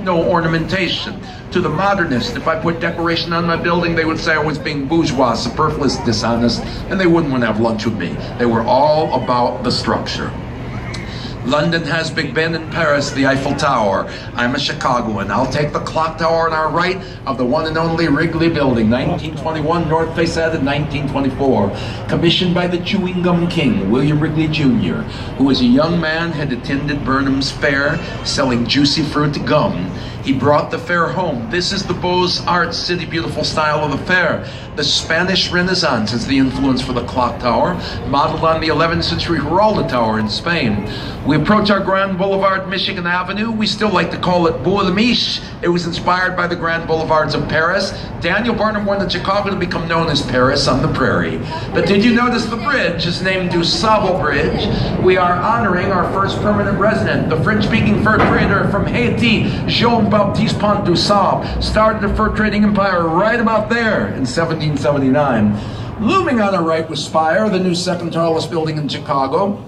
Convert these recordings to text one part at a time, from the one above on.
no ornamentation. To the modernist, if I put decoration on my building, they would say I was being bourgeois, superfluous, dishonest, and they wouldn't want to have lunch with me. They were all about the structure. London has Big Ben, in Paris the Eiffel Tower. I'm a Chicagoan. I'll take the clock tower on our right of the one and only Wrigley Building, 1921, North Face added 1924. Commissioned by the Chewing Gum King, William Wrigley Jr., who as a young man had attended Burnham's Fair, selling juicy fruit gum. He brought the fair home. This is the Beaux-Arts City Beautiful style of the fair. The Spanish Renaissance is the influence for the clock tower, modeled on the 11th century Giralda Tower in Spain. We approach our Grand Boulevard, Michigan Avenue. We still like to call it Boulevard Mich. It was inspired by the Grand Boulevards of Paris. Daniel Burnham wanted Chicago to become known as Paris on the Prairie. But did you notice the bridge is named DuSable Bridge? We are honoring our first permanent resident, the French-speaking fur trader from Haiti, Jean-Baptiste Pont du Sable, started the fur trading empire right about there in 1779. Looming on our right was Spire, the new second tallest building in Chicago.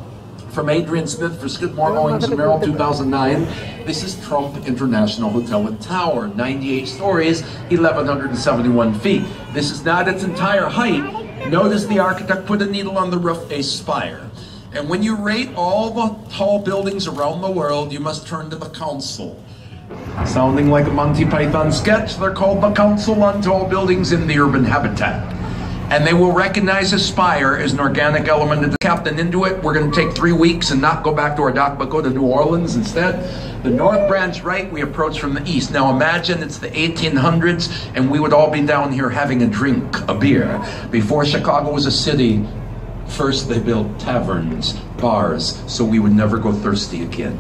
From Adrian Smith for Skidmore, Owings & Merrill, 2009. This is Trump International Hotel and Tower, 98 stories, 1,171 feet. This is not its entire height. Notice the architect put a needle on the roof, a spire. And when you rate all the tall buildings around the world, you must turn to the council. Sounding like a Monty Python sketch, they're called the Council on Tall Buildings in the Urban Habitat. And they will recognize a spire as an organic element of the captain into it. We're going to take 3 weeks and not go back to our dock, but go to New Orleans instead. The North Branch right, we approach from the east. Now imagine it's the 1800s and we would all be down here having a drink, a beer. Before Chicago was a city, first they built taverns, bars, so we would never go thirsty again.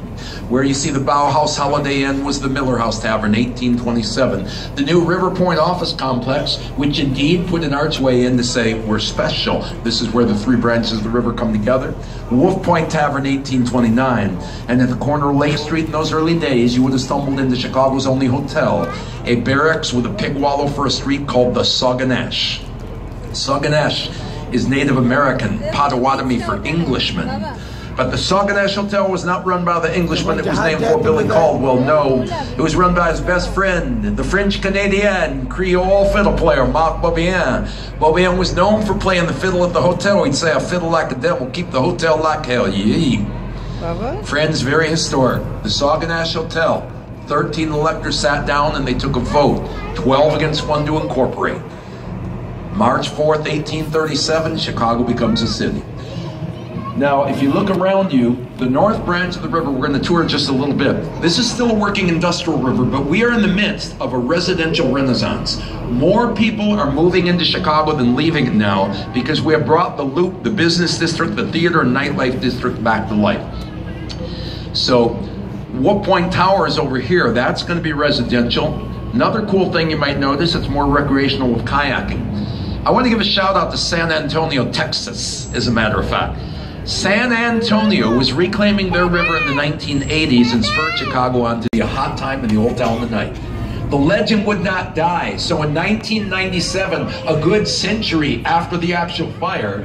Where you see the Bauhaus Holiday Inn was the Miller House Tavern, 1827. The new River Point office complex, which indeed put an archway in to say, we're special. This is where the three branches of the river come together. Wolf Point Tavern, 1829. And at the corner of Lake Street in those early days, you would have stumbled into Chicago's only hotel, a barracks with a pig wallow for a street called the Saguenay. Saguenay is Native American, Potawatomi for Englishman. But the Saguenay Hotel was not run by the Englishman it was named for, Billy Caldwell. No, it was run by his best friend, the French-Canadian Creole fiddle player, Marc Beaubien. Beaubien was known for playing the fiddle at the hotel. He'd say, a fiddle like a devil, keep the hotel like hell. Yeah. Friends, very historic. The Saguenay Hotel, 13 electors sat down and they took a vote, 12 against 1 to incorporate. March 4th, 1837, Chicago becomes a city. Now, if you look around you, the North Branch of the river, we're going to tour just a little bit. This is still a working industrial river, but we are in the midst of a residential renaissance. More people are moving into Chicago than leaving it now because we have brought the Loop, the business district, the theater and nightlife district back to life. So, Wolf Point Tower is over here. That's going to be residential. Another cool thing you might notice, it's more recreational with kayaking. I want to give a shout out to San Antonio, Texas, as a matter of fact. San Antonio was reclaiming their river in the 1980s and spurred Chicago on to be a hot time in the old town tonight. The legend would not die, so in 1997, a good century after the actual fire,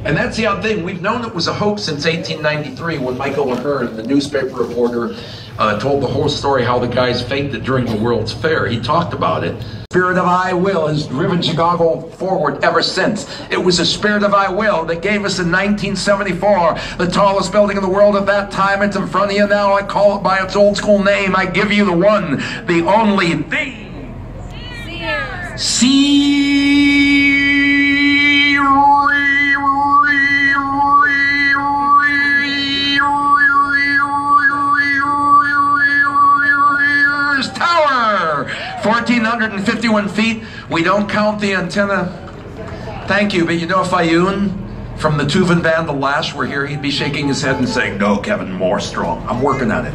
and that's the odd thing, we've known it was a hoax since 1893 when Michael Ahern, the newspaper reporter, told the whole story how the guys faked it during the World's Fair. He talked about it. Spirit of I Will has driven Chicago forward ever since. It was a spirit of I Will that gave us in 1974 the tallest building in the world at that time. It's in front of you now. I call it by its old school name. I give you the one, the only, the Tower, 1,451 feet. We don't count the antenna. Thank you, but you know if Fayun from the Tuvan band, The Lash, were here, he'd be shaking his head and saying, no, Kevin, more strong. I'm working on it.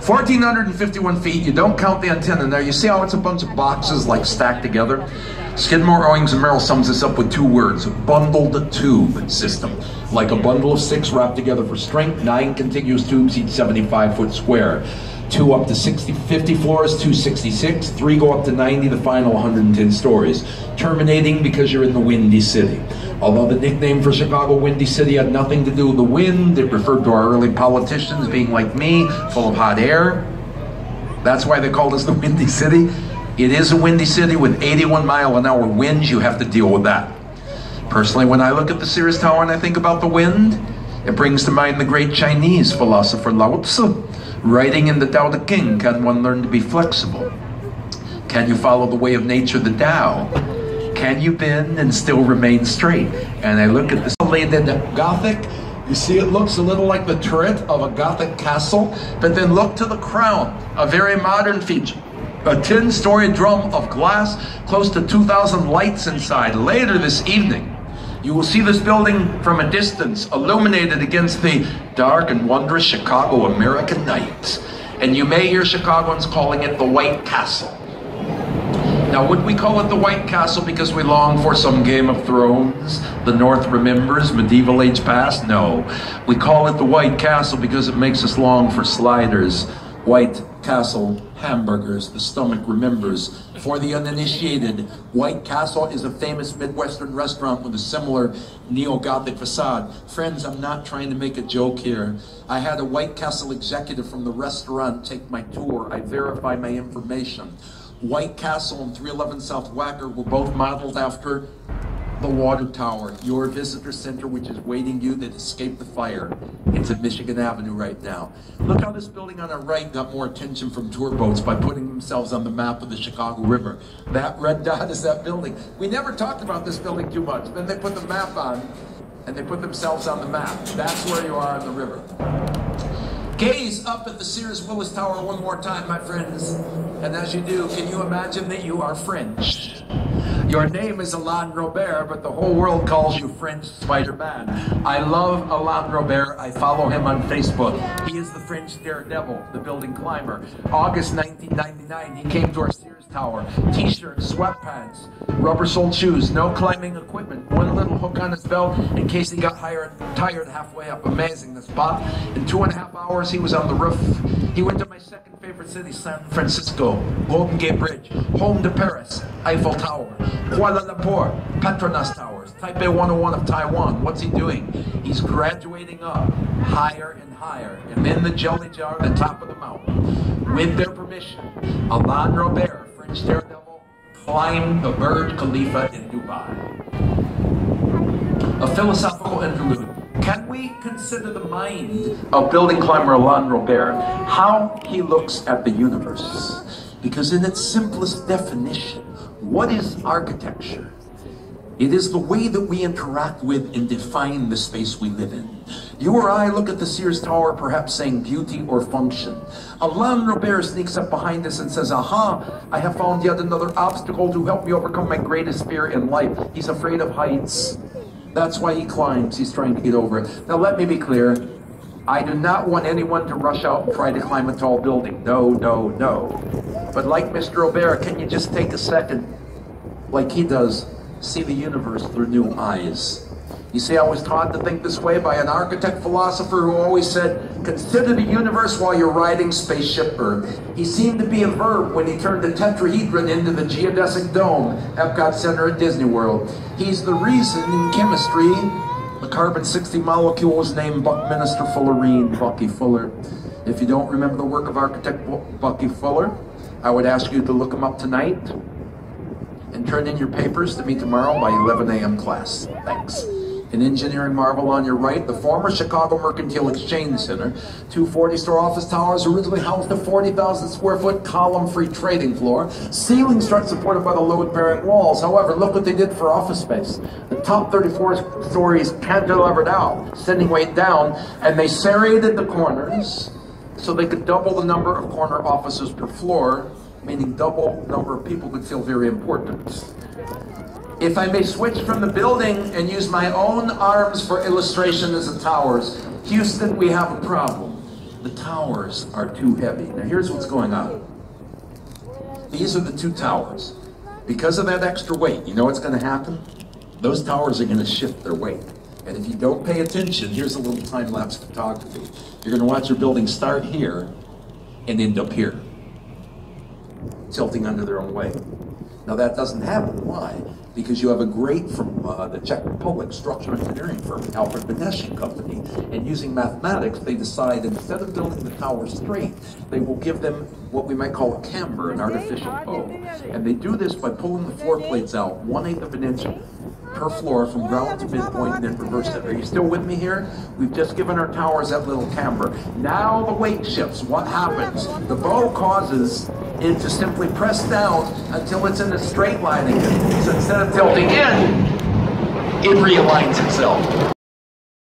1,451 feet, you don't count the antenna. Now, you see how it's a bunch of boxes like stacked together? Skidmore, Owings & Merrill sums this up with 2 words, bundled tube system. Like a bundle of 6 wrapped together for strength, 9 contiguous tubes, each 75-foot square. 2 up to 50 floors, 266, 3 go up to 90, the final 110 stories. Terminating because you're in the Windy City. Although the nickname for Chicago, Windy City, had nothing to do with the wind, it referred to our early politicians being like me, full of hot air. That's why they called us the Windy City. It is a windy city with 81-mile-an-hour winds. You have to deal with that. Personally, when I look at the Sears Tower and I think about the wind, it brings to mind the great Chinese philosopher Lao Tzu, writing in the Tao Te Ching, can one learn to be flexible? Can you follow the way of nature, the Tao? Can you bend and still remain straight? And I look at this laid in Gothic. You see, it looks a little like the turret of a Gothic castle, but then look to the crown, a very modern feature. A 10-story drum of glass, close to 2,000 lights inside. Later this evening, you will see this building from a distance, illuminated against the dark and wondrous Chicago American night. And you may hear Chicagoans calling it the White Castle. Now, would we call it the White Castle because we long for some Game of Thrones, the North remembers, medieval age past? No. We call it the White Castle because it makes us long for sliders, White Castle hamburgers, the stomach remembers. For the uninitiated, White Castle is a famous Midwestern restaurant with a similar neo-Gothic facade. Friends, I'm not trying to make a joke here. I had a White Castle executive from the restaurant take my tour. I verify my information. White Castle and 311 South Wacker were both modeled after the Water Tower, your visitor center, which is waiting you that escaped the fire. It's at Michigan Avenue right now. Look how this building on our right got more attention from tour boats by putting themselves on the map of the Chicago River. That red dot is that building. We never talked about this building too much. Then they put the map on, and they put themselves on the map. That's where you are on the river. Gaze up at the Sears Willis Tower one more time, my friends. And as you do, can you imagine that you are French? Your name is Alain Robert, but the whole world calls you French Spider-Man. I love Alain Robert. I follow him on Facebook. He is the French daredevil, the building climber. August 1999, he came to our Sears Tower. T-shirts, sweatpants, rubber-soled shoes, no climbing equipment, one little hook on his belt in case he got tired halfway up. Amazing, the spot. In 2.5 hours, he was on the roof. He went to my second favorite city, San Francisco, Golden Gate Bridge, home to Paris, Eiffel Tower, Kuala Lumpur, Petronas Towers, Taipei 101 of Taiwan. What's he doing? He's graduating up higher and higher, and in the jelly jar at the top of the mountain. With their permission, Alain Robert, French daredevil, climbed the Burj Khalifa in Dubai. A philosophical interlude. Can we consider the mind of building climber Alain Robert, how he looks at the universe? Because in its simplest definition, what is architecture? It is the way that we interact with and define the space we live in. You or I look at the Sears Tower perhaps saying beauty or function. Alain Robert sneaks up behind us and says, aha, I have found yet another obstacle to help me overcome my greatest fear in life. He's afraid of heights. That's why he climbs. He's trying to get over it. Now let me be clear. I do not want anyone to rush out and try to climb a tall building. No, no, no. But like Mr. Robert, can you just take a second, like he does, see the universe through new eyes? You see, I was taught to think this way by an architect philosopher who always said, consider the universe while you're riding spaceship Earth. He seemed to be a verb when he turned the tetrahedron into the geodesic dome, Epcot Center at Disney World. He's the reason in chemistry the carbon-60 molecule was named Buckminster Fullerene, Bucky Fuller. If you don't remember the work of architect Bucky Fuller, I would ask you to look him up tonight and turn in your papers to me tomorrow by 11 a.m. class. Thanks. An engineering marvel on your right, the former Chicago Mercantile Exchange Center. 2 40-story office towers originally housed a 40,000 square foot column-free trading floor. Ceiling struts supported by the load-bearing walls. However, look what they did for office space. The top 34 stories cantilevered out, sending weight down, and they serrated the corners so they could double the number of corner offices per floor, meaning double number of people could feel very important. If I may switch from the building and use my own arms for illustration as the towers, Houston, we have a problem. The towers are too heavy. Now here's what's going on. These are the 2 towers. Because of that extra weight, you know what's going to happen? Those towers are going to shift their weight. And if you don't pay attention, here's a little time-lapse photography. You're going to watch your building start here and end up here, tilting under their own weight. Now that doesn't happen. Why? Because you have a great, from the Czech Republic, structural engineering firm, Alfred Beneš Company, and using mathematics, they decide instead of building the tower straight, they will give them what we might call a camber, an artificial bow. And they do this by pulling the floor plates out 1/8 of an inch per floor from ground to midpoint and then reverse it. Are you still with me here? We've just given our towers that little camber. Now the weight shifts. What happens? The bow causes it to simply press down until it's in a straight line again. So instead of tilting in, it realigns itself.